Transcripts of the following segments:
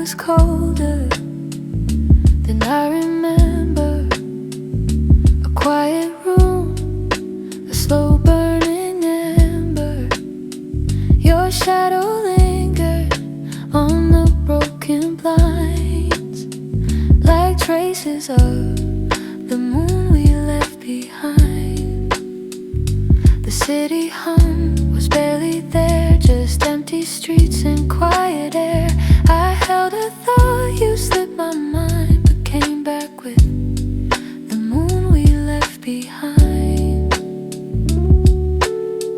was colder than I remember. A quiet room, a slow burning ember. Your shadow lingered on the broken blinds, like traces of the moon we left behind. The city hum was barely there, just empty streets and quiet air. I held a thought, you slipped my mind, but came back with the moon we left behind.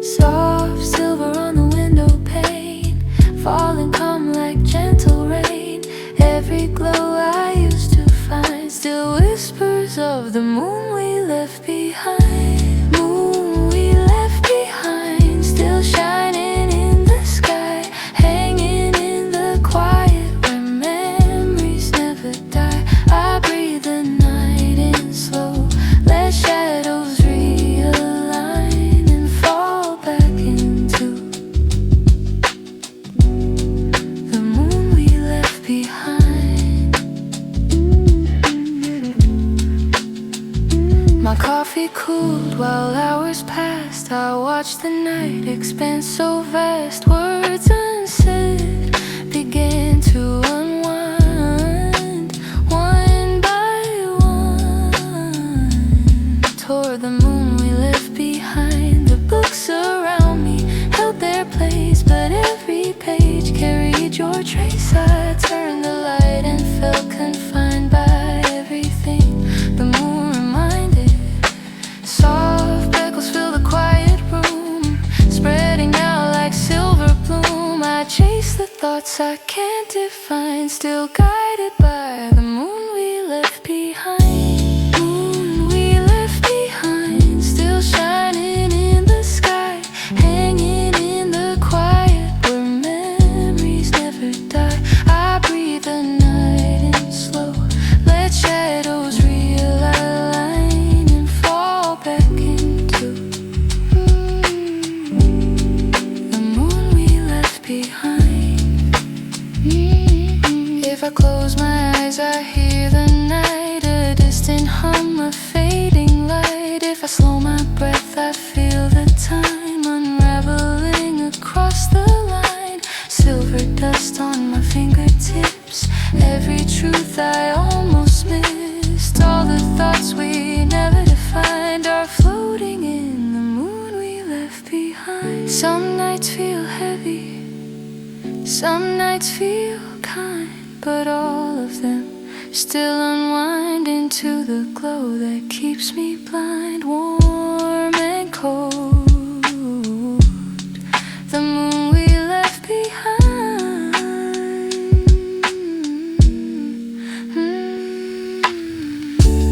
Soft silver on the window pane, falling calm like gentle rain. Every glow I used to find, still whispers of the moon we left behind. Moon we left behind, still shining in the sky, hanging in the quiet where memories never die. I breathe the night in slow, let shadows realign and fall back into the moon we left behind. My coffee cooled while hours passed. I watched the night expand so vast. Words unsaid began to unwind, one by one, toward the moon we left behind. The books around me held their place, but every page carried your trace. I turned the light and felt confined by everything the moon reminded. Soft echoes fill the quiet room, spreading out like silver bloom. I chase the thoughts I can't define, still guided by the moon we left behind. Moon we left behind, still shining in the sky, hanging in the quiet where memories never die. I breathe the night in slow, let shadows realign and fall back into the moon we left behind. If I close my eyes, I hear the night, a distant hum, a fading light. If I slow my breath, I feel the time unraveling across the line. Silver dust on my fingertips, every truth I almost missed. All the thoughts we never defined are floating in the moon we left behind. Some nights feel heavy, some nights feel kind, but all of them still unwind into the glow that keeps me blind. Warm and cold, the moon we left behind.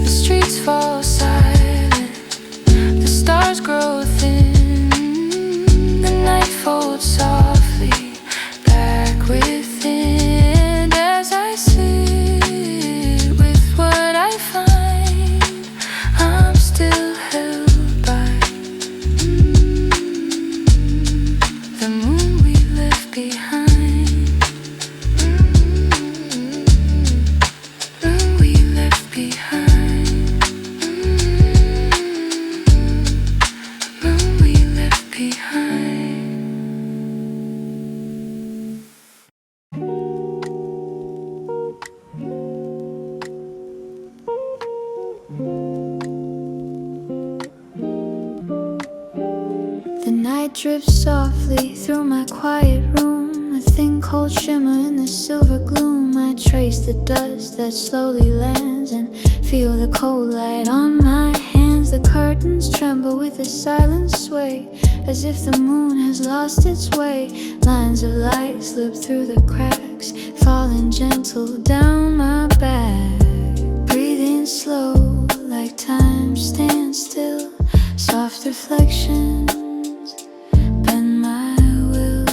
The streets fall silent, the stars grow thin, the night folds softly back within. As I sit with what I find, I'm still held by the moon we left behind. Moon we left behind. Moon we left behind. The night drips softly through my quiet room, a thin cold shimmer in the silver gloom. I trace the dust that slowly lands and feel the cold light on my hands. The curtains tremble with a silent sway, as if the moon has lost its way. Lines of light slip through the cracks, falling gentle down my back. Breathing slow like time stands still, soft reflections bend my will.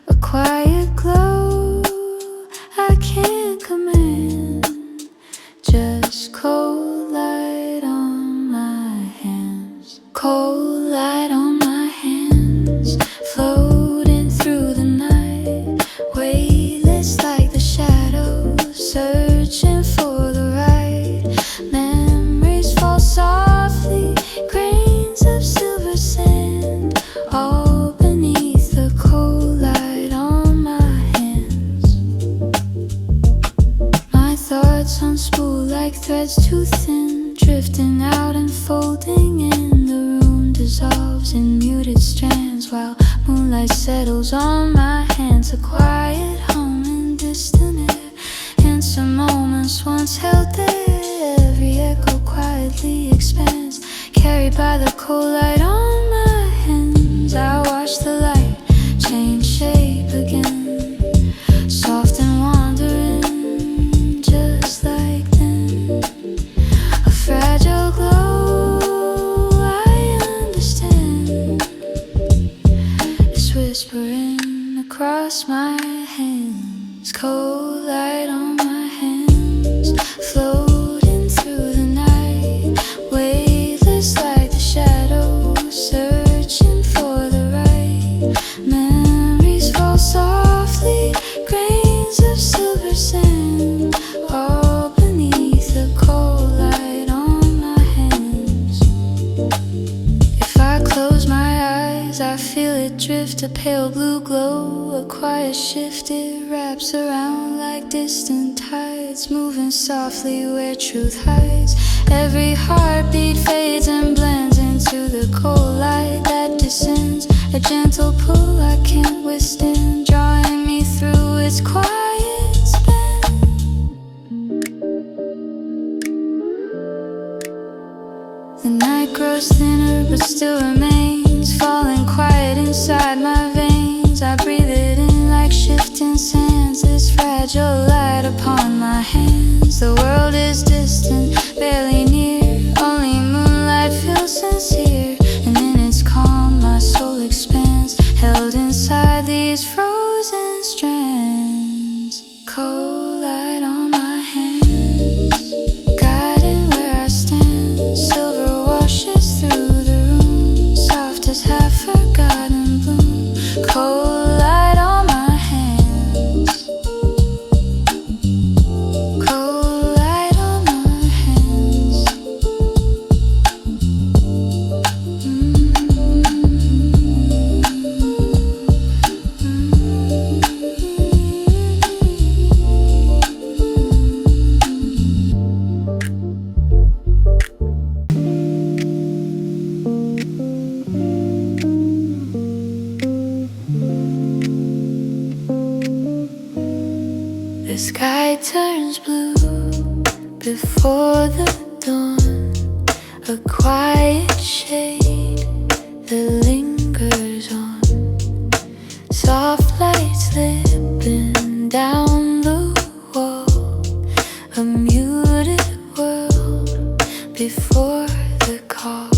A quiet glow I can't command, just cold light on my hands. Cold light on my hands, floating through the night, weightless like the shadow threads too thin, drifting out and folding in. The room dissolves in muted strands while moonlight settles on my hands. A quiet hum in distant air, and some moments once held there. Every echo quietly expands, carried by the cold light on my hands. I watch the light change shape again, soft and wandering, just like then. A fragile glow, I understand, is whispering across my hands. Cold light on my hands, floating through the night, weightless like the shadows, searching for the right. Memories fall softly, grains of silver sand, all beneath the cold light on my hands. If I close my eyes, I feel it drift, a pale blue glow, a quiet shift. It wraps around like distant tides, moving softly where truth hides. Every heartbeat fades and blends into the cold light that descends, a gentle pull I can't withstand, drawing me through its quiet span. The night grows thinner but still remains, falling quiet inside my veins. I breathe it in like shifting sands, this fragile light upon my hands. The world is distant, barely near, only moonlight feels sincere. And in its calm my soul expands, held inside these frozen strands. Cold light on my hands, guiding where I stand. Silver washes through the room, soft as half-forgotten bloom. Cold light on my hands, cold light on my hands. The sky turns blue before the dawn, a quiet shade that lingers on. Soft light slipping down the wall, a muted world before the call.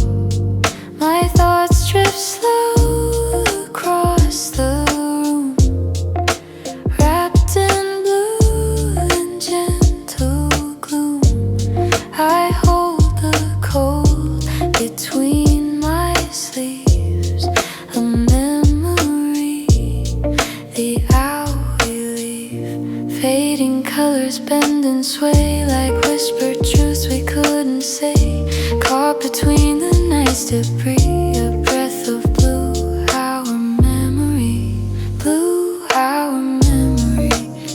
My thoughts drift slow across the room, wrapped in blue and gentle gloom. I hold the cold between my sleeves, a memory, the hour we leave. Fading colors bend and sway like whispered truths we couldn't say, caught between the night's debris. A breath of blue, our memory, blue, our memory,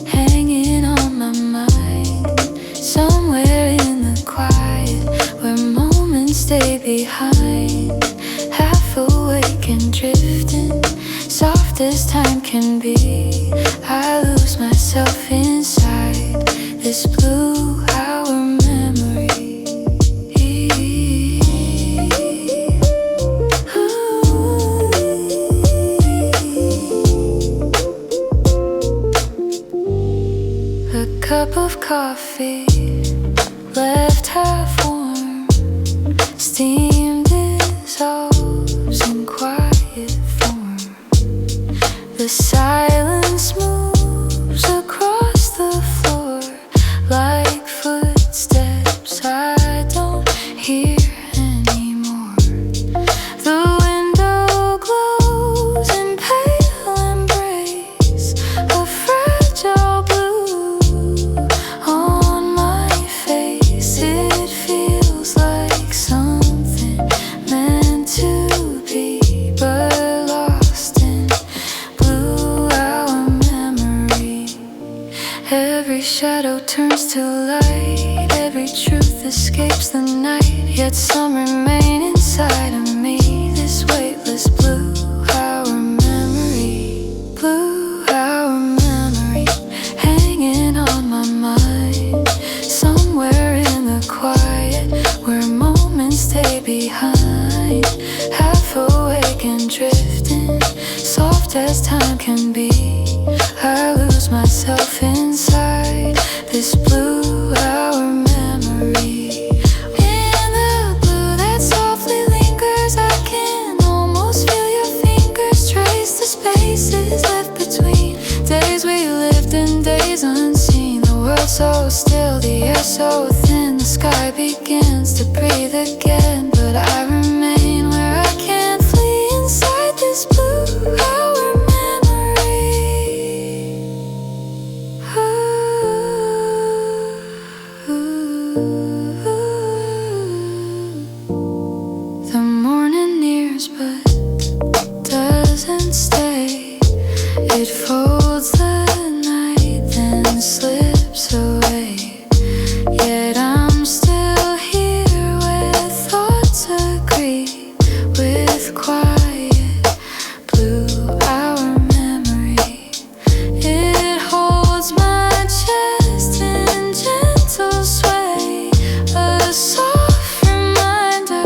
hanging on my mind. Somewhere in the quiet, where moments stay behind, half awake and drifting, soft as time can be. I lose myself inside this blue, our memory. A cup of coffee left half warm, steam dissolves in quiet form. The silence moves across the floor like escapes the night, yet some remain inside of me. This weightless blue, our memory, blue, our memory, hanging on my mind. Somewhere in the quiet, where moments stay behind, half awake and drifting, soft as time can be. I lose myself inside this blue, our memory. In the blue that softly lingers, I can almost feel your fingers trace the spaces left between days we lived and days unseen. The world so still, the air so thin, the sky begins to breathe again, but I remain where I can't flee inside this blue, our the morning nears but doesn't stay. It folds the night then slips away. Yet I'm still here where thoughts agree with quiet blue, our memory. It holds my chest in gentle sway, a soft reminder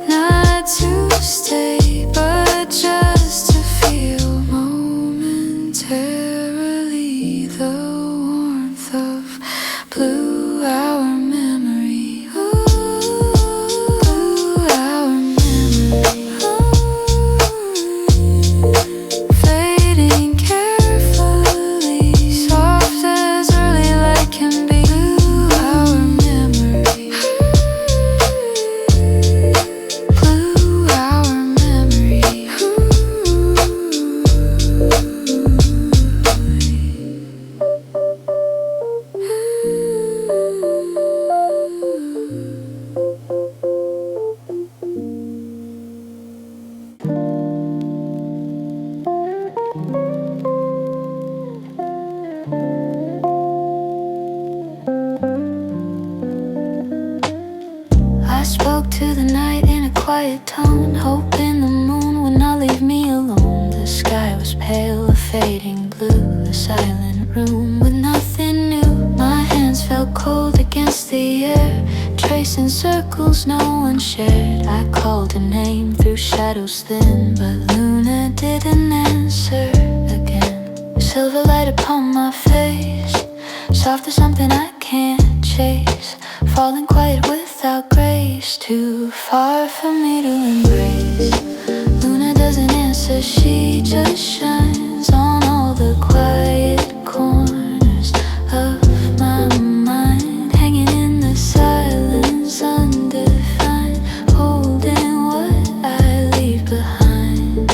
not to stay, but just to feel momentarily the warmth of blue, our memory. Blue, our memory. Fading carefully, soft as early light can be. Blue, our memory. Blue, our memory. I spoke to the night in a quiet tone, hoping the moon would not leave me alone. The sky was pale, a fading blue, a silent room with nothing new. My hands felt cold against the air, tracing circles no one shared. I called her name through shadows thin, but Luna didn't answer again. Silver light upon my face, soft as something I can't chase, falling quiet without grace, too far for me to embrace. Luna doesn't answer, she just shines on all the quiet corners of my mind, hanging in the silence, undefined, holding what I leave behind.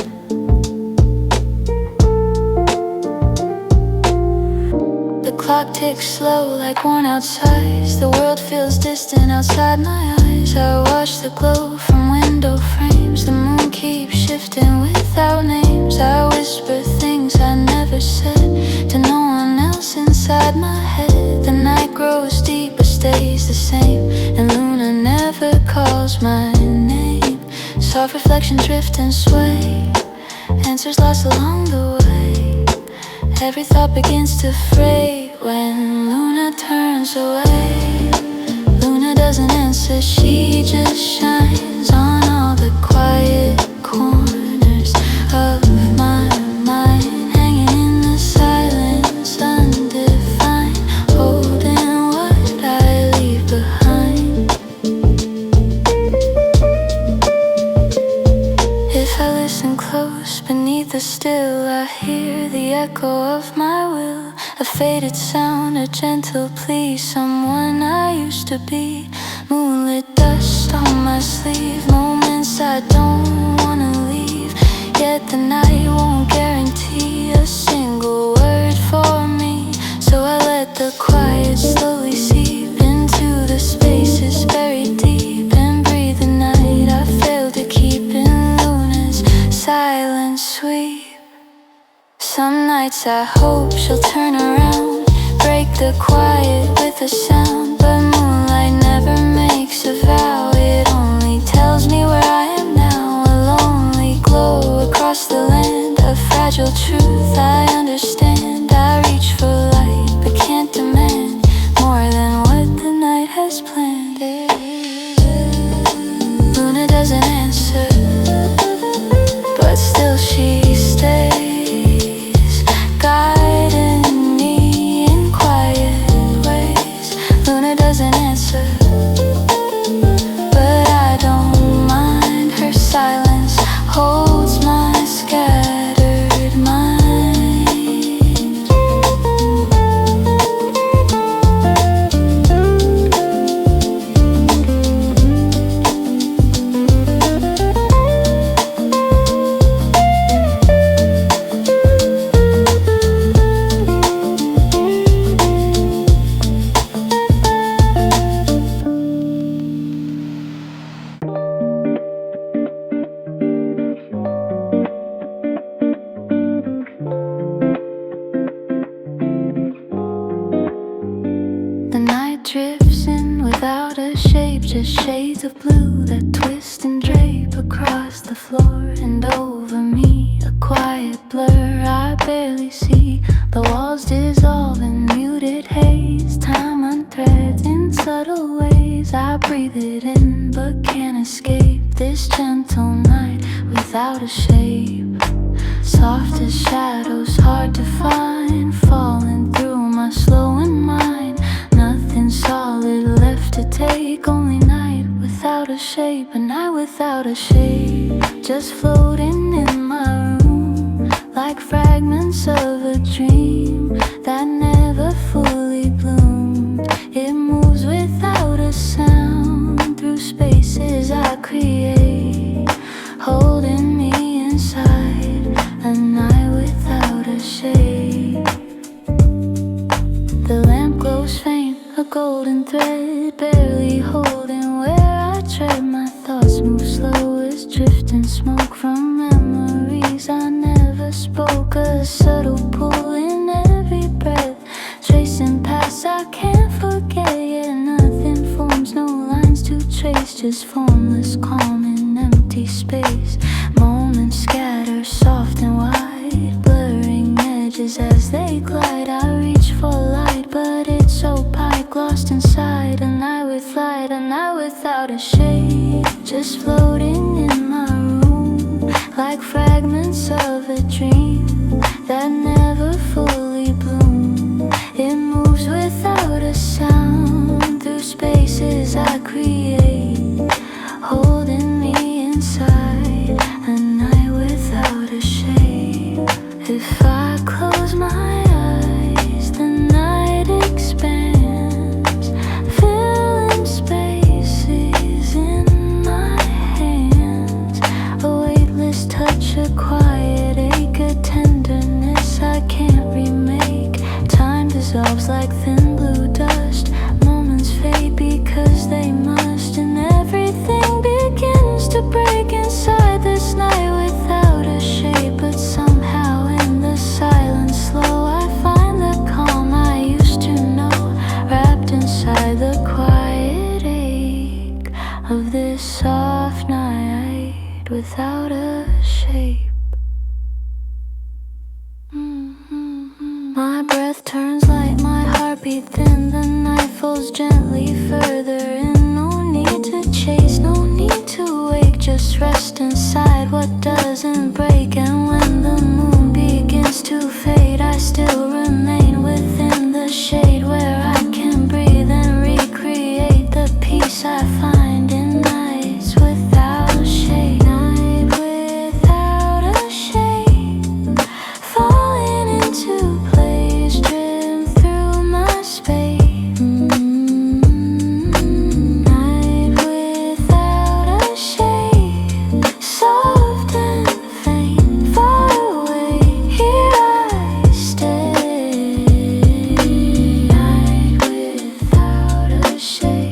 The clock ticks slow like worn out sighs. The world feels distant outside my eyes. I watch the glow from window frames. The moon keeps shifting without names. I whisper things I never said to no one else inside my head. The night grows deep but stays the same, and Luna never calls my name. Soft reflections drift and sway, answers lost along the way. Every thought begins to fray when Luna turns away. Luna doesn't answer, she just shines on all the quiet corners of my mind, hanging in the silence, undefined, holding what I leave behind. If I listen close beneath the still, I hear the echo of my will, a faded sound, a gentle plea, someone I used to be. Moonlit dust on my sleeve, moments I don't wanna leave, yet the night won't guarantee a single word for me. So I let the quiet slowly seep into the spaces buried deep, and breathe the night I failed to keep in Luna's silent sweep. Some nights I hope she'll turn around, break the quiet with a sound, but moonlight never Luna doesn't answer, but still she stays, guiding me in quiet ways. Luna doesn't answer, but I don't mind. Her silence holds my scattered mind. The night drifts in without a shape, just shades of blue that twist and drape across the floor and over me. A quiet blur I barely see, the walls dissolve in muted haze. Time unthreads in subtle ways. I breathe it in but can't escape this gentle night without a shape. Soft as shadows, hard to find, falling through my slowing mind. Nothing solid left to take, only night without a shape. A night without a shape, just floating in my room, like fragments of a dream that never fully bloomed. It moves without a sound through spaces I create, holding me inside. A night without a shape. The lamp glows faint, a golden thread, barely holding where I tread. My thoughts move slow as drifting smoke from memories I never spoke. A subtle pull in every breath, tracing paths I can't forget. Yet nothing forms, no lines to trace, just formless calm in empty space. Moments scatter soft and wide, blurring edges as they glide. I reach for light, but it's opaque, lost inside. A night with light, a night without a shade, just floating in my room, like fragments of a dream that never fully bloomed. It moves without a sound through spaces I create, holding me inside. A night without a shape. If I close my eyes, the night expands, filling spaces in my hands. A weightless touch, a quiet ache, a tenderness I can't remake. Time dissolves like thin blue dust, moments fade because they must, and everything begins to break inside this night without a shape. But somehow in the silence slow I find the calm I used to know, wrapped inside the quiet ache of this soft night without a shape. My breath turns light, my heartbeat thin. The night falls gently further in. No need to chase, no need to wake, just rest inside what doesn't break. And when the moon begins to fade, I still remain within the shade, where I can breathe and recreate the peace I find in nights without a shade. Night without a shade, falling into place, drift through my space. Night without a shade, soft and faint, far away, here I stay. Night without a shade.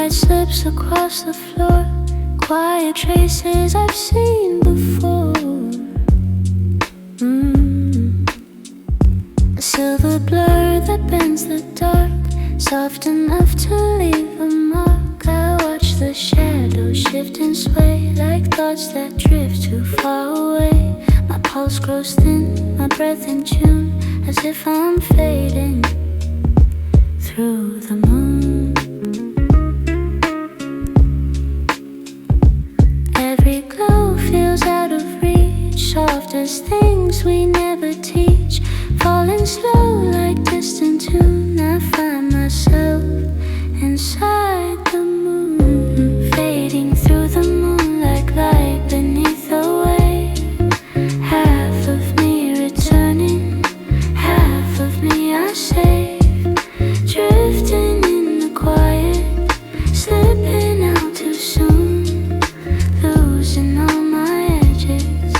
moonlight slips across the floor, quiet traces I've seen before. A silver blur that bends the dark, soft enough to leave a mark. I watch the shadows shift and sway, like thoughts that drift too far away. My pulse grows thin, my breath in tune, as if I'm fading through the moon. Every glow feels out of reach, soft as things we never teach, falling slow like distant tune. I find myself inside the moon, fading through the moon like light beneath the wave. Half of me returning, half of me I save, drifting in the quiet, slipping out too soon, losing all my edges,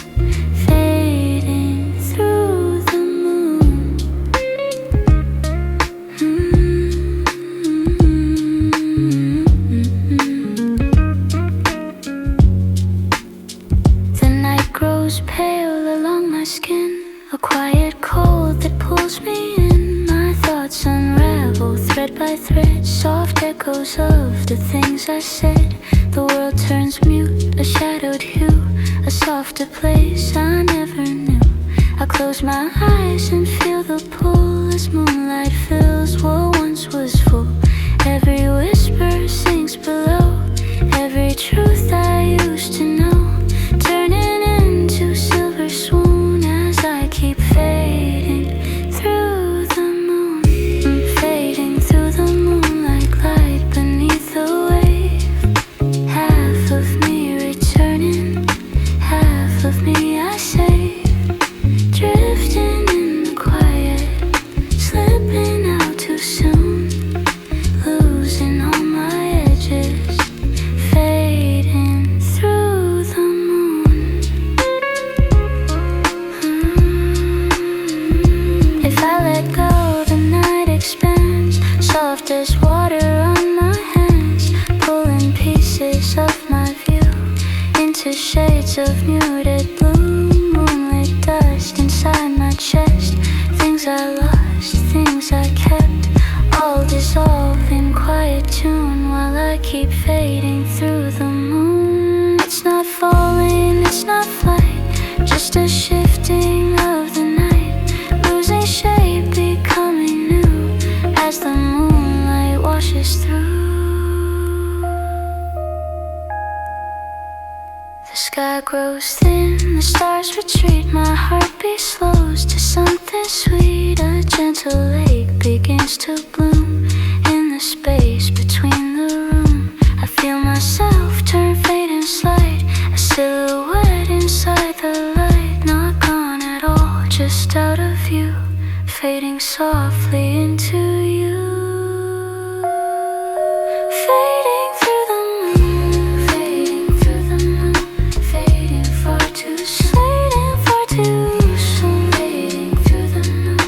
fading through the moon. The night grows pale along my skin, a quiet cold that pulls me in. My thoughts unravel thread by thread, soft echoes of the things I said. The world turns mute, a shadowed hue, a softer place I never knew. I close my eyes and feel the pull as moonlight fills what once was full. Every whisper sinks below, every truth I used to know, turning into silver swoon as I keep fading through the moon. Fading through the moon like light beneath the wave. Half of me returning, half of me I save, drifting in the quiet, slipping out too soon, losing all my edges, fading through the moon. If I let go, the night expands, soft as water on my hands, pulling pieces of my view into shades of muted blue. Moonlit dust inside my chest, things I lost, things I kept, all dissolve in quiet tune while I keep fading through the moon. It's not falling, it's not flight, just a shifting of the night, losing shape, becoming new as the moonlight washes through. The sky grows thin, the stars retreat, my heartbeat slows to something sweet. A gentle lake begins to bloom in the space between the room. I feel myself turn fade and slide, a silhouette inside the light, not gone at all, just out of view, fading softly into you. Fading through the moon, fading through the moon, fading far too soon, fading far too soon, fading through the moon,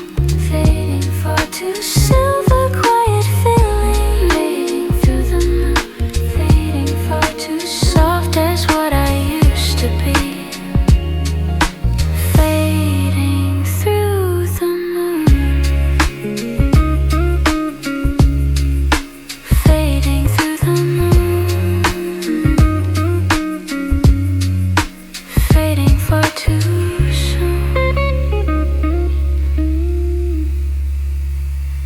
fading far too soon. Silver quiet feeling, fading through the moon, fading far too soon. Soft as what I used to be, fading through the moon, fading through the moon, fading far too soon.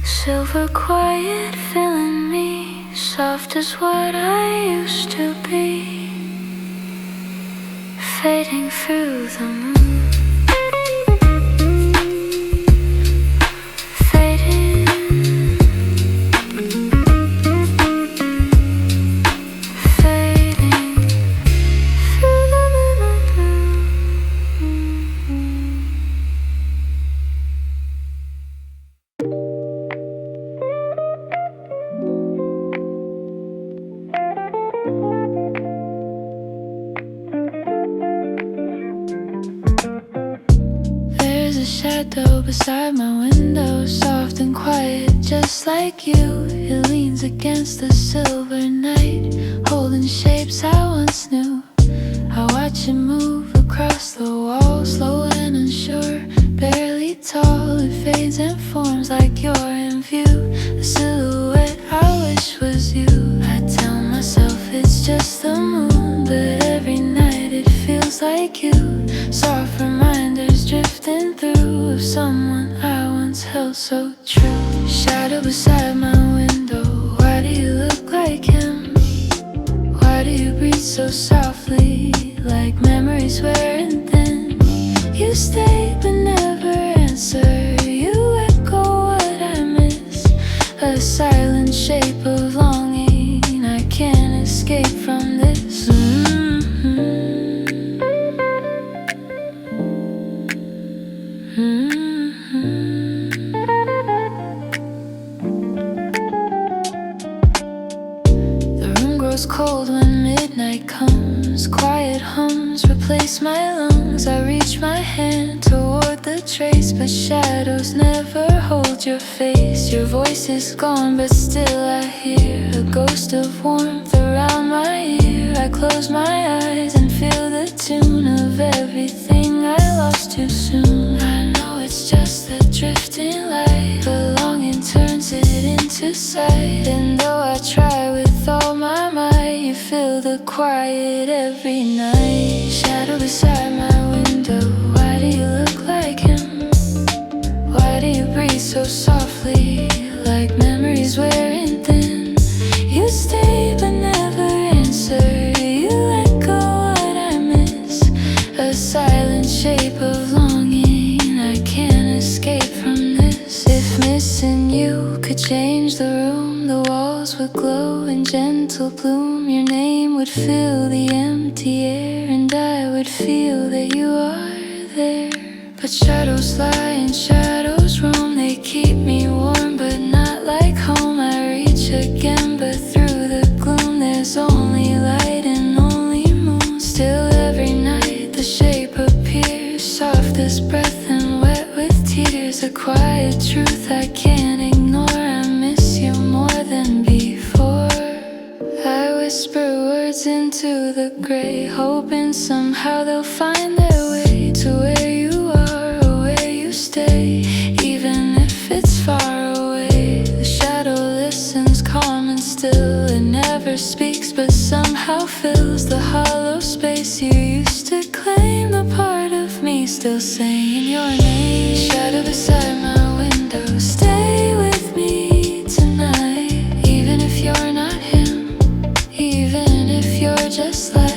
Silver quiet filling me, soft as what I used to be, fading through the moon. Fading, fading through the moon. shadow beside my window, soft and quiet, just like you. It leans against the silver night, holding shapes I once knew. I watch it move across the wall, slow and unsure, barely tall. It fades and forms like you're in view, a silhouette I wish was you. I tell myself it's just the moon, but every night it feels like you. Soft reminders drifting through of someone I once held so true. Shadow beside my window, why do you look like him? Why do you breathe so softly, like memories wearing thin? You stay but never answer, you echo what I miss, a silent shape of longing. I can't escape from this. The room grows cold when midnight comes. Quiet hums replace my lungs. I reach my hand toward the trace, but shadows never hold your face. Your voice is gone, but still I hear a ghost of warmth around my ear. I close my eyes and feel the tune of everything I lost too soon. I know it's just a drifting light, but longing turns it into sight. And though I try with all my might, you feel the quiet every night. Shadow beside my window, why do you look like him? Why do you breathe so softly, like memories wearing thin? You stay but never answer, you echo what I miss, a silent shape of longing. I can't escape from this. If missing you could change the room, the walls would glow in gentle bloom. Your name would fill the empty air, and I would feel that you are there. But shadows lie and shadows roam, they keep me warm but not like home. I reach again, but through the gloom there's only light and only moon. Still every night the shape appears, soft as breath and wet with tears. A quiet truth I can't ignore, I miss you more than before. I whisper words into the gray, hoping somehow they'll find their way to where you are or where you stay, even if it's far away. The shadow listens calm and still, it never speaks but somehow fills the hollow space you used to claim. The part of me still saying your name. Shadow beside my window, stay with me tonight, even if you're not him, even if you're just like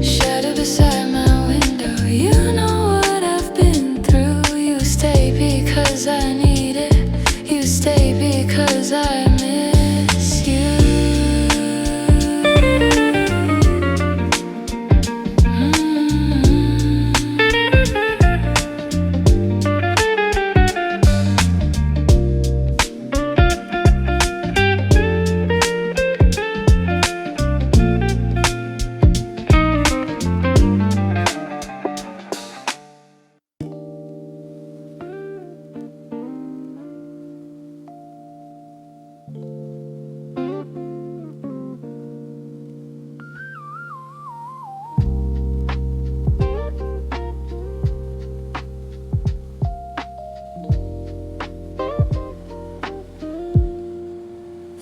shadow beside my window. You know what I've been through. You stay because I need it, you stay because I miss you.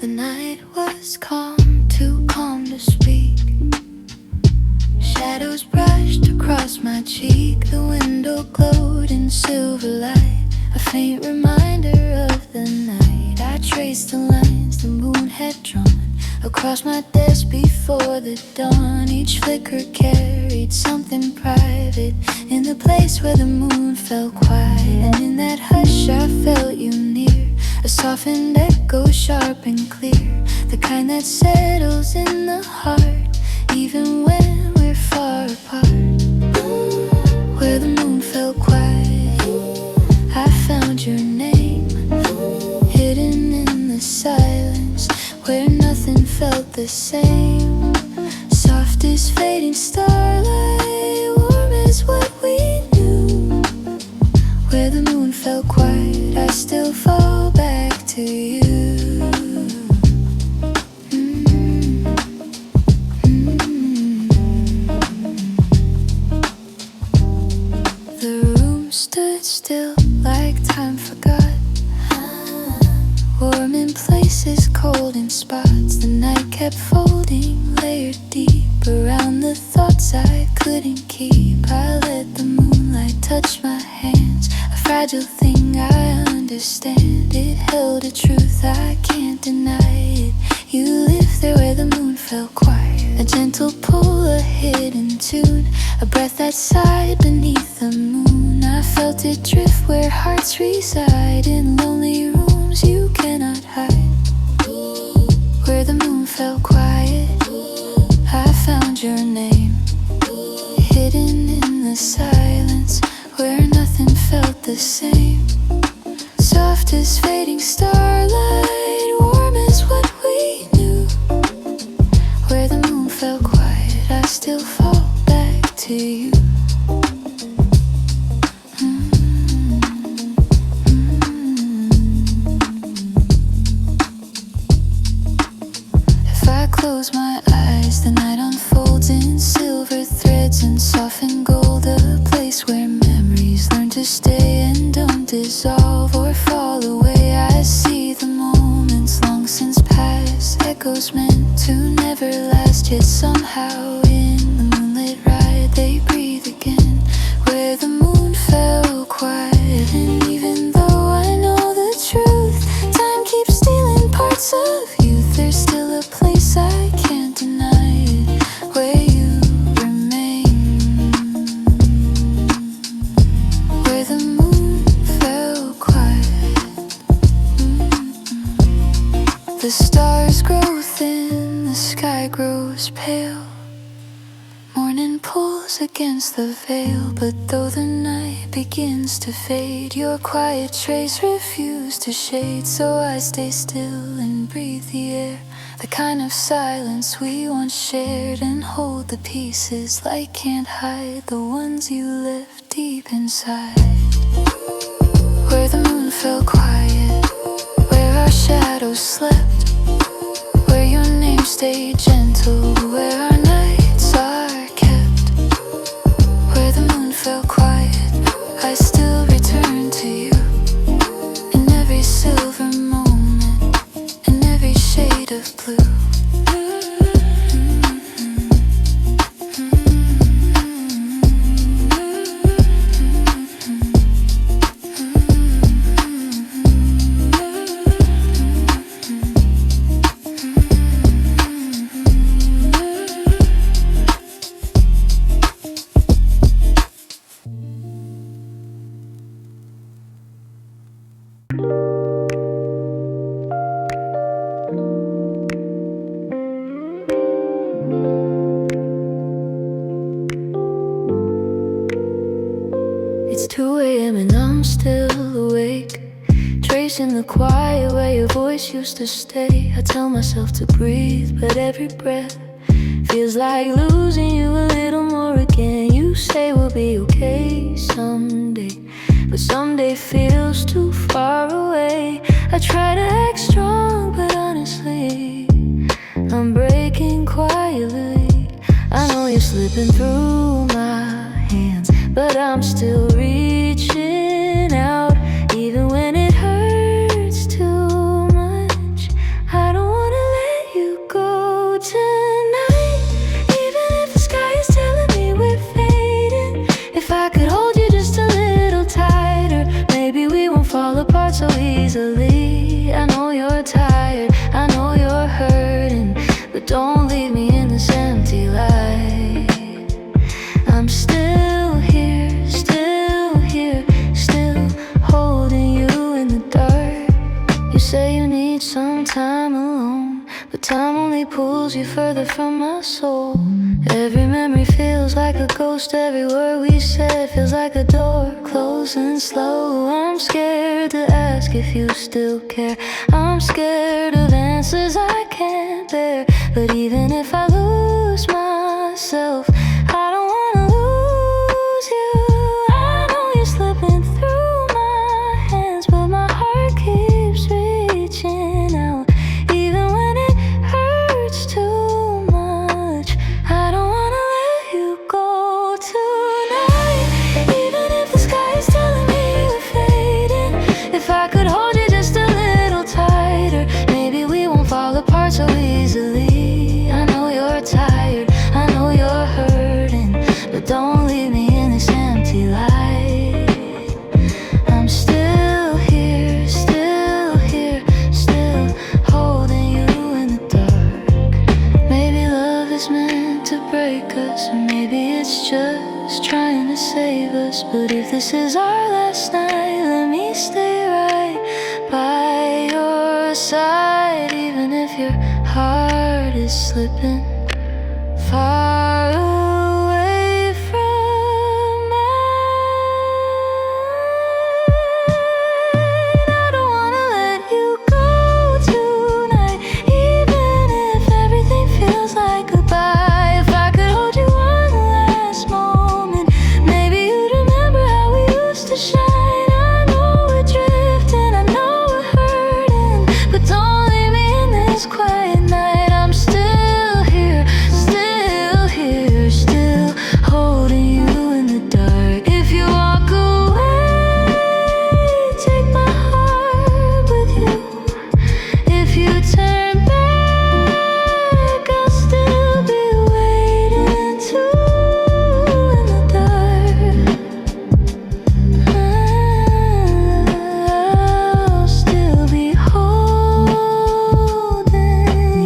The night was calm, too calm to speak. Shadows brushed across my cheek. The window glowed in silver light, a faint reminder of the night. I traced the lines the moon had drawn across my desk before the dawn. Each flicker carried something private, in the place where the moon fell quiet. And in that hush I felt you near, a softened echo, sharp and clear, the kind that settles in the heart, even when we're far apart. Where the moon fell quiet, I found your name, hidden in the silence, where nothing felt the same. Soft as fading starlight, warm as what we knew. fell quiet, I still fall back to you. The room stood still like time forgot. Warm in places, cold in spots. The night kept folding, layered deep around the thoughts I couldn't keep. I let the moonlight touch my hands, a fragile thing I understand. It held a truth I can't deny it. You live there where the moon fell quiet, a gentle pull, a hidden tune, a breath that sighed beneath the moon. I felt it drift where hearts reside, in lonely rooms you cannot hide. Where the moon fell quiet, I found your name, hidden in the silence where nothing felt the same. Soft as fading starlight, warm as what we knew. Where the moon fell quiet, I still fall back to you. If I close my eyes, the night unfolds in silver threads and softened gold, a place where memories learn to stay and don't dissolve or fall away. I see the moments long since past, echoes meant to never last, yet somehow in the moonlit ride they breathe again. Where the moon fell quiet, and even though I know the truth, time keeps stealing parts of youth, there's still a place I can't deny it, where you remain. Where the moon fell quiet. The stars grow thin, the sky grows pale. Morning pulls against the veil, but though the night begins to fade, your quiet trace refuse to shade. So I stay still and breathe the air, the kind of silence we once shared, and hold the pieces light can't hide, the ones you left deep inside. Where the moon fell quiet, where our shadows slept, where your name stayed gentle, where our nights are kept. Where the moon fell quiet, I still return to you, in every silver moment, in every shade of blue. It's 2 a.m. and I'm still awake, tracing the quiet where your voice used to stay. I tell myself to breathe, but every breath feels like losing you a little more again. You say we'll be okay someday, but someday feels too far away. I try to act strong, but honestly, I'm breaking quietly. I know you're slipping through my hands, but I'm still reaching out, even when it hurts too much. I don't wanna let you go tonight, even if the sky is telling me we're fading. If I could hold you just a little tighter, maybe we won't fall apart so easily. I know you're tired, I know you're hurting, but don't leave me in this empty light. I'm still here, still holding you in the dark. You say you need some time alone, but time only pulls you further from my soul. Every memory feels like a ghost, every word we said feels like a door closing slow. I'm scared to ask if you still care, I'm scared of answers I can't bear. But even if I lose myself, I don't wanna lose you. I know you're slipping through my last night. Let me stay right by your side, even if your heart is slipping far away from mine. I don't wanna let you go tonight, even if everything feels like goodbye. If I could hold you one last moment, maybe you'd remember how we used to shine. I know we're drifting, I know we're hurting, but don't leave me in this quiet night. I'm still here, still holding you in the dark. If you walk away, take my heart with you. If you turn back, I'll still be waiting too in the dark. I'll still be holding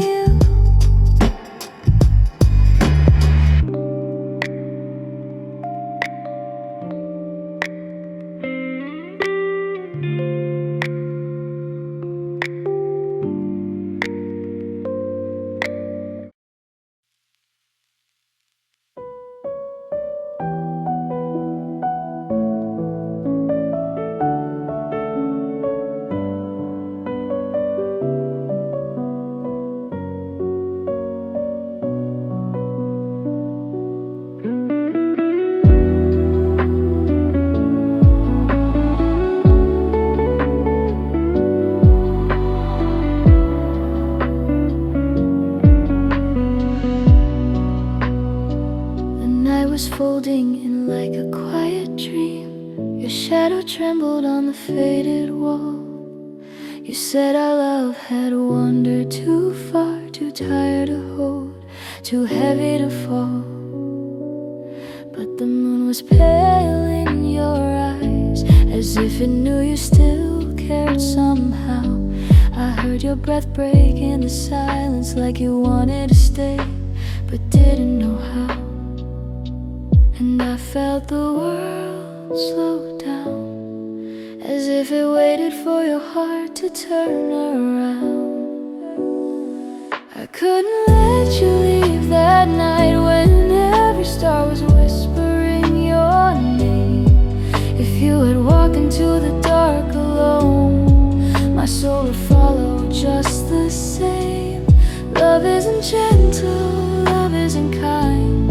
you. The night was folding in like a quiet dream. Your shadow trembled on the faded wall. You said our love had wandered too far, too tired to hold, too heavy to fall. But the moon was pale in your eyes, as if it knew you still cared somehow. I heard your breath break in the silence, like you wanted to stay, but didn't know how. And I felt the world slow down, as if it waited for your heart to turn around. I couldn't let you leave that night, when every star was whispering your name. If you had walked into the dark alone, my soul would follow just the same. Love isn't gentle, love isn't kind,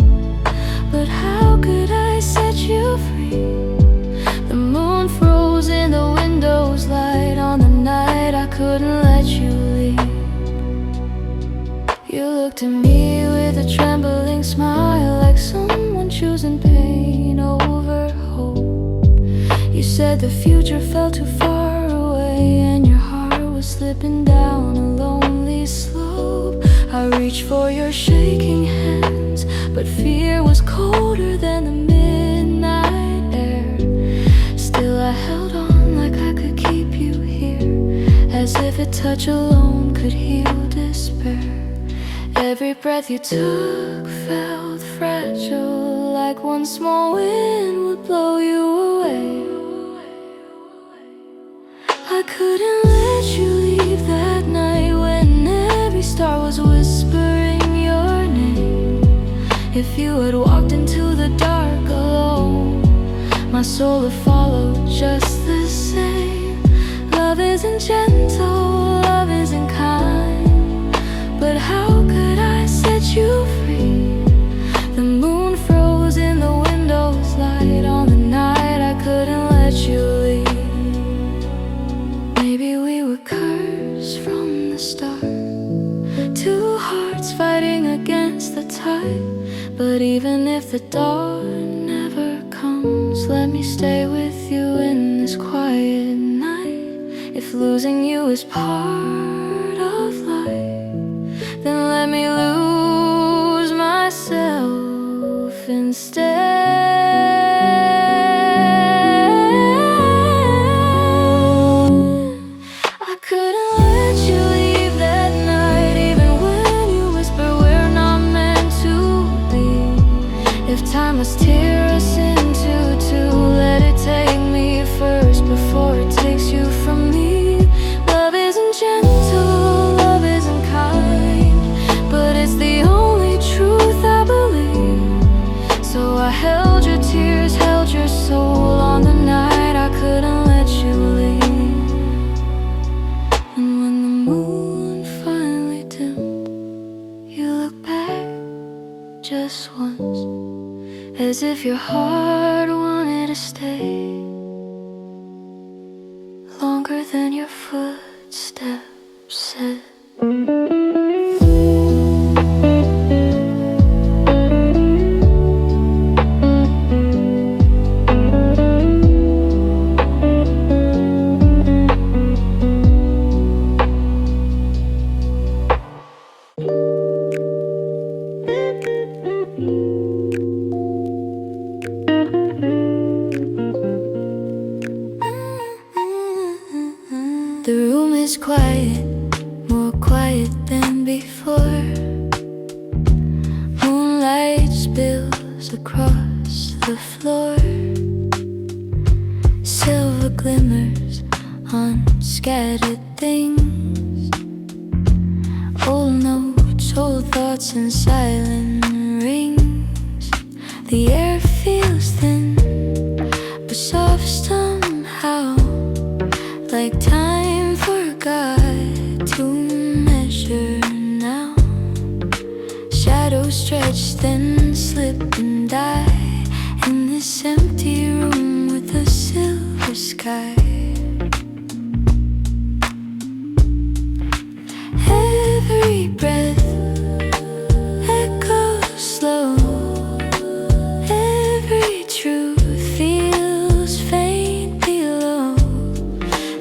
but how could I set you free? The moon froze in the window's light on the night I couldn't let you leave. You looked at me with a trembling smile, like someone choosing pain over hope. You said the future felt too far away, and your heart was slipping down a lonely slope. I reached for your shaking hands, but fear was colder than the midnight air. Still I held on like I could keep you here, as if a touch alone could heal despair. Every breath you took felt fragile, like one small wind would blow you away. I couldn't let you leave that night, when every star was whispering your name. If you had walked into the dark alone, my soul would follow just the same. Love isn't gentle, love isn't kind, but how could I set you free? The moon froze in the window's light on the night I couldn't let you leave. Maybe we were cursed from the start, two hearts fighting against the tide. But even if the dawn never comes, let me stay with you in this quiet night. If losing you is part of life, then let me lose myself instead. I couldn't let you leave that night, even when you whisper we're not meant to be. If time must tear us into two, let it take me further longer than your footsteps said. The room is quiet, more quiet than before. Moonlight spills across the floor. Silver glimmers on scattered things. Old notes, old thoughts and silent rings. The air feels thin, but soft somehow, like time forgot to measure now. Shadows stretch, then slip and die in this empty room with a silver sky. Every breath echoes slow. Every truth feels faint below.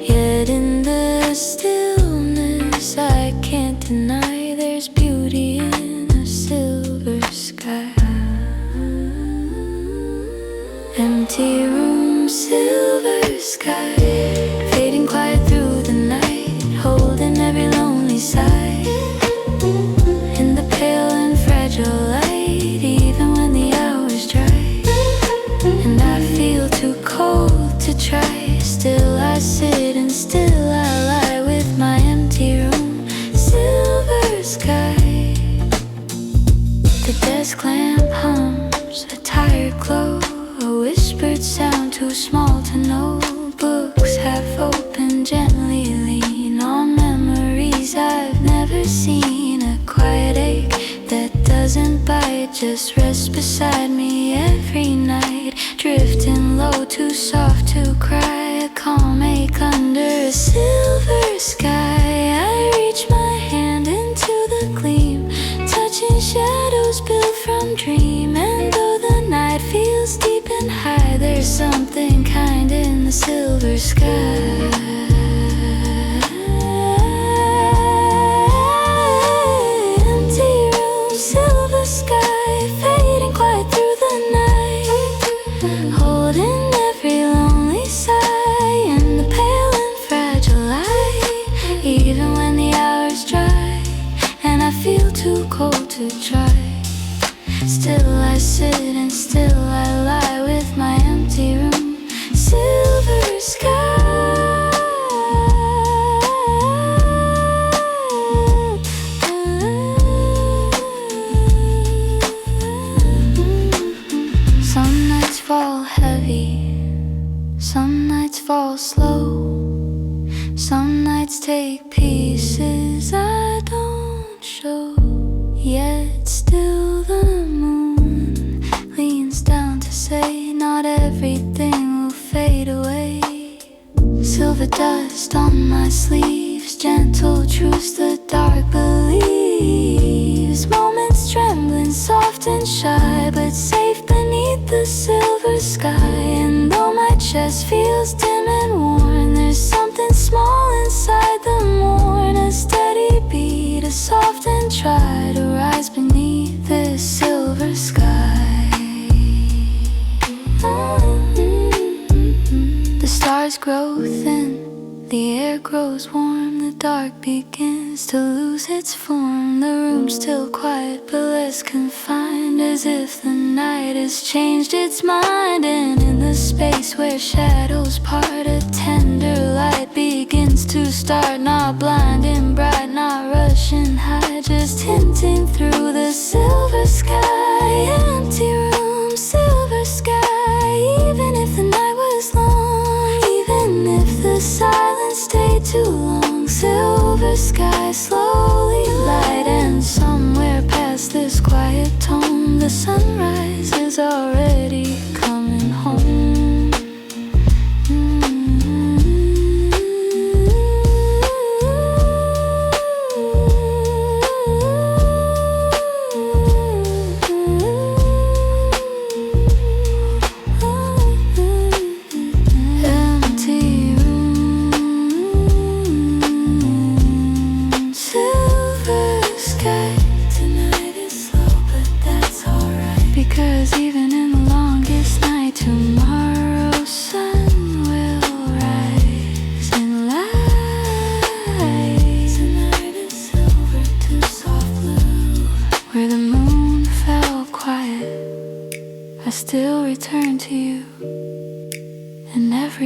Yet in the stillness I can't deny there's beauty in a silver sky. Empty room, silver sky, fading quiet through the night, holding every lonely sigh. In the pale and fragile light, even when the hour's dry, and I feel too cold to try. Still I sit and still I lie with my empty room, silver sky. The desk lamp hums, a tired glow, a whispered sound too small to know. Books half open, gently lean on memories I've never seen. A quiet ache that doesn't bite, just rests beside me every night. Drifting low, too soft to cry, a calm ache under a silver sky. I reach my hand into the gleam, touching shadows built from dream. And though the night feels deep and high, there's something kind in the silver sky. Empty room, silver sky, fading quiet through the night, holding every lonely sigh in the pale and fragile light. Even when the hour's dry and I feel too cold to try, still I sit and still I lie with my empty room, silver sky. Some nights fall heavy, some nights fall slow. Some nights take pieces I don't show. Yet still the moon leans down to say not everything will fade away. Silver dust on my sleeves, gentle truths the dark believes. Moments trembling, soft and shy, but safe beneath the silver sky. And though my chest feels dim and worn, there's something small inside the morn. A steady beat, a soft and try to rise beneath this silver sky. The stars grow thin, the air grows warm, the dark begins to lose its form. The room's still quiet but less confined, as if the night has changed its mind. And in the space where shadows part, a tender light begins to start. Not blinding bright, not rushing high, just hinting through the silver sky. Empty room, silver sky, even if the night was long, even if the silence stayed too long. Silver sky, slowly light, and somewhere past this quiet tone, the sunrise is already coming home.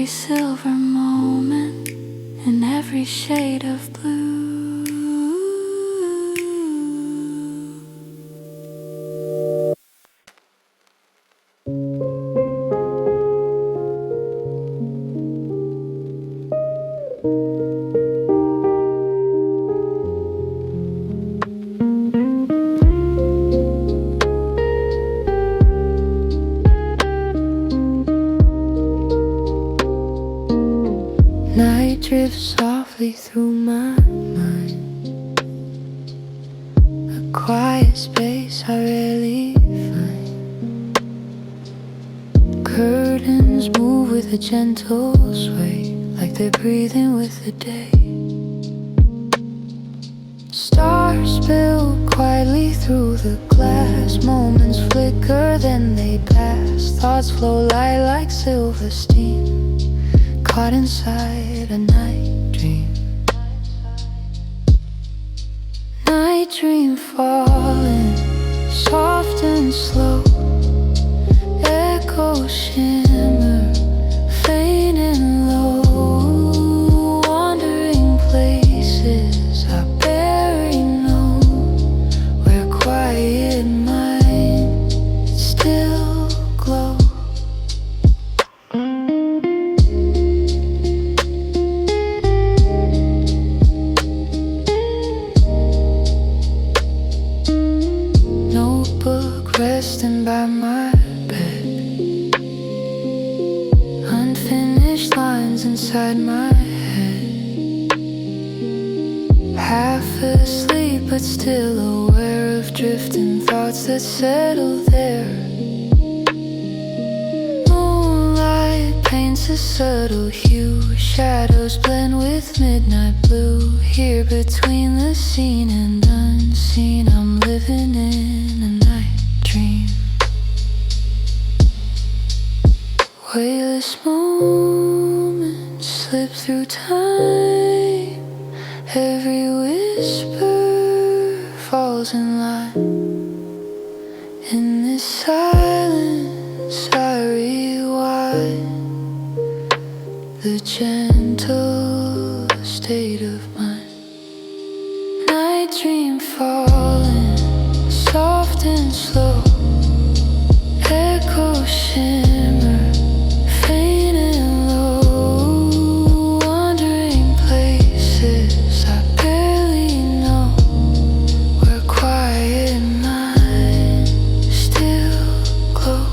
every silver moment, in every shade of blue. Night drifts softly through my mind, a quiet space I rarely find. Curtains move with a gentle sway, like they're breathing with the day. Stars spill quietly through the glass, moments flicker, then they pass. Thoughts flow light like silver steam, caught inside a night dream. Night dream falling, soft and slow. Echo shimmer, faint and low. Wandering places I barely know, where quiet minds still glow. Resting by my bed, unfinished lines inside my head. Half asleep but still aware of drifting thoughts that settle there. Moonlight paints a subtle hue, shadows blend with midnight blue. Here between the seen and unseen, I'm living in a night dream. Weightless moments slip through time, every whisper falls in line. In this silence I rewind the gentle state of mind. Night dream falling, soft and slow. Echo shimmer, faint and low. Wandering places I barely know, where quiet minds still glow.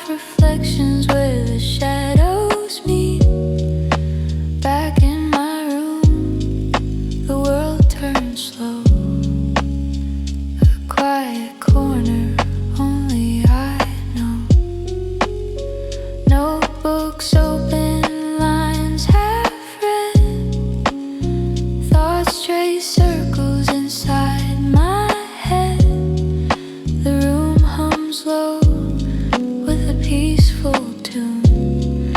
Reflections where the shadows meet. Back in my room, the world turns slow. A quiet corner only I know. Notebooks open, lines half read. Thoughts trace circles inside my head. The room hums low, peaceful tune,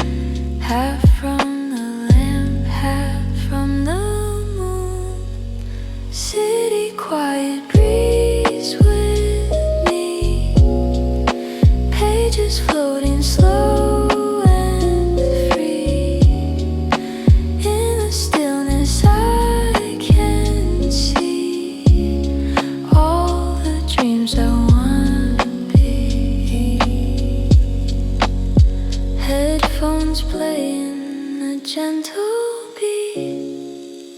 half from the lamp, half from the moon. City quiet, breeze with me, pages floating slow and free. In the stillness I can see all the dreams I want. Headphones playing a gentle beat,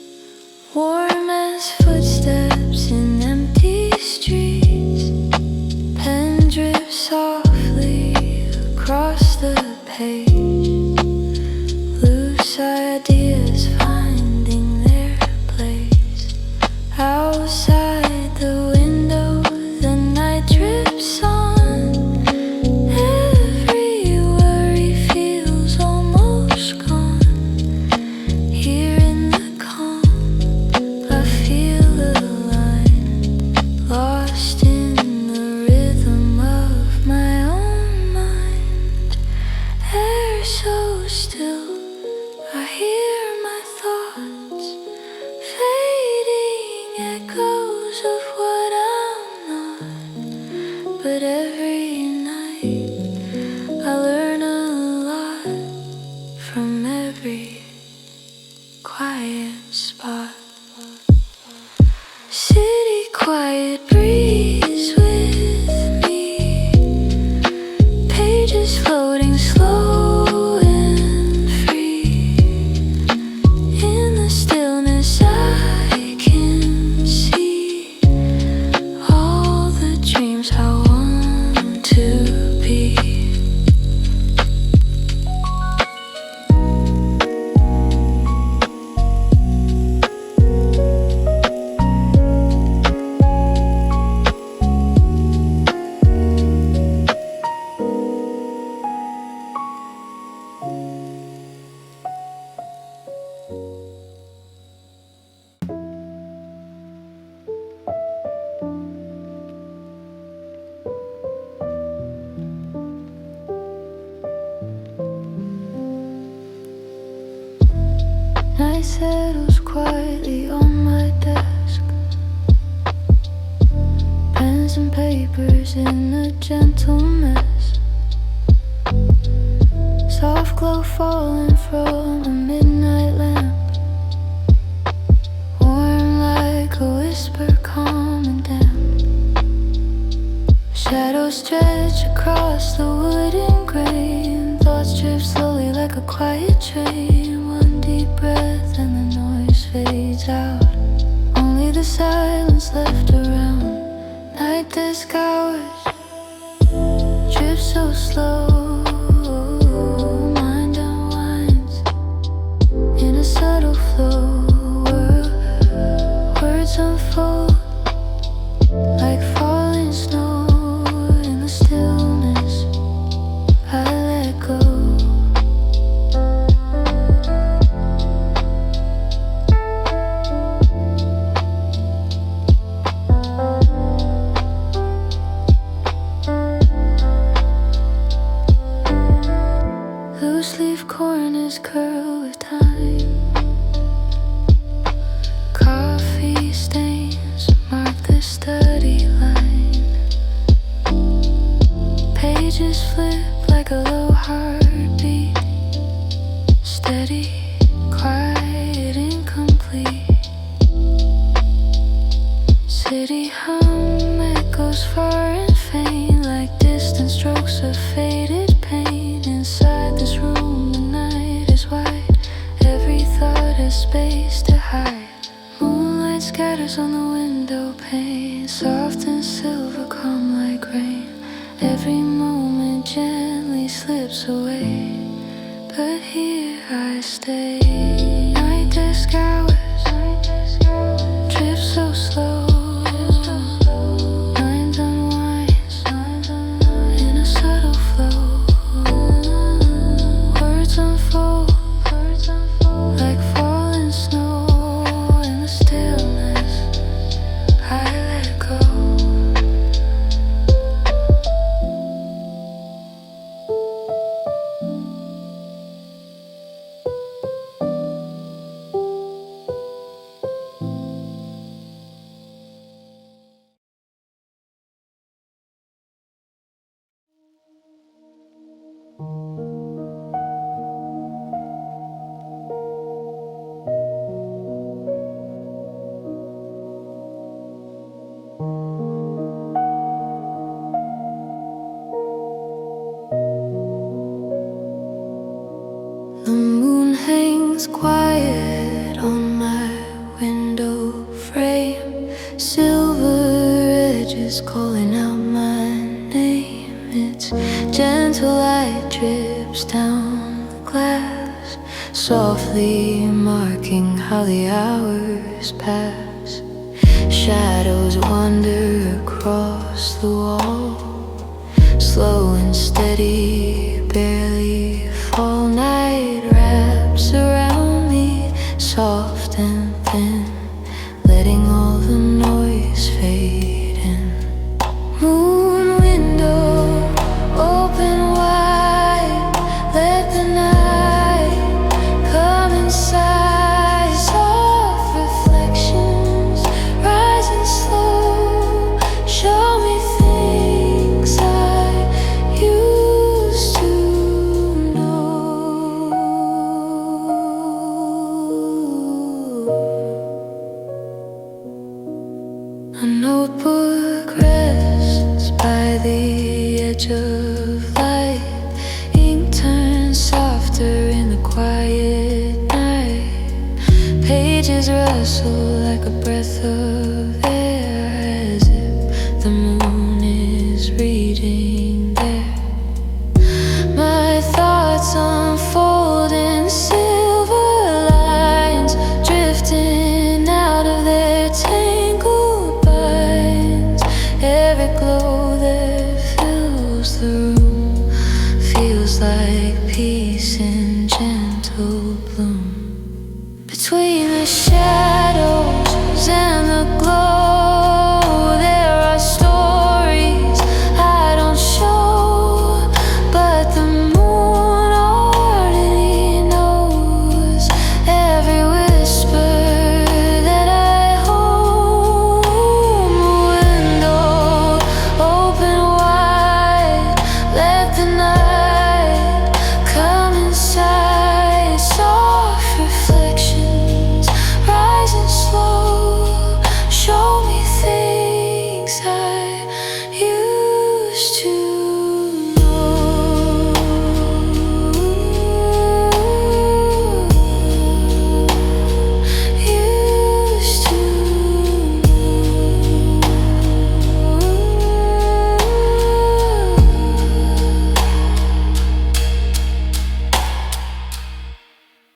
Outside the window, the night drips on. Every worry feels almost gone. Here in the calm, I feel alive, lost in the rhythm of my own mind. Air so still, I hear my thoughts, fading echoes of what I'm not. But every night I learn a lot from every quiet spot. City quiet, breeze with me, pages floating slow and free. In the stillness I can see all the dreams I want to be. Night settles quietly on my desk, pens and papers in a gentle mess. Soft glow falling from a midnight lamp, warm like a whisper, calm and damp. Shadows stretch across the wooden grain, thoughts drift slowly like a quiet train. One deep breath and the noise fades out, only the silence left around. Night desk hours drip so slow, mind unwinds in a subtle flow. Words unfold like falling snow. In the stillness I let go. Loose leaf corners curl with time, coffee stains mark the study line. Pages flip like a low heartbeat, steady, quiet, incomplete. City hum echoes far and faint, like distant strokes of faded pain. Inside this room the night is wide, every thought has space to hide. Moonlight scatters on the window pane, soft and silver, calm like rain. Every moment gently slips away, but here I stay. Night desk hours drip so slow, mind unwinds in a subtle flow. Words unfold like falling snow. In the stillness I let go. The moon hangs quiet on my window frame, silver edges calling out my name. Its gentle light drips down the glass, softly marking how the hours pass. wander across the wall, slow and steady, barely fall. Night wraps around me, soft and thin, letting all the noise fade in. Moon window, open wide, let the night come inside. Soft reflections, rising slow, show me things I used to know. A notebook rests by the edge of light. Ink turns softer in the quiet night. Pages rustle like a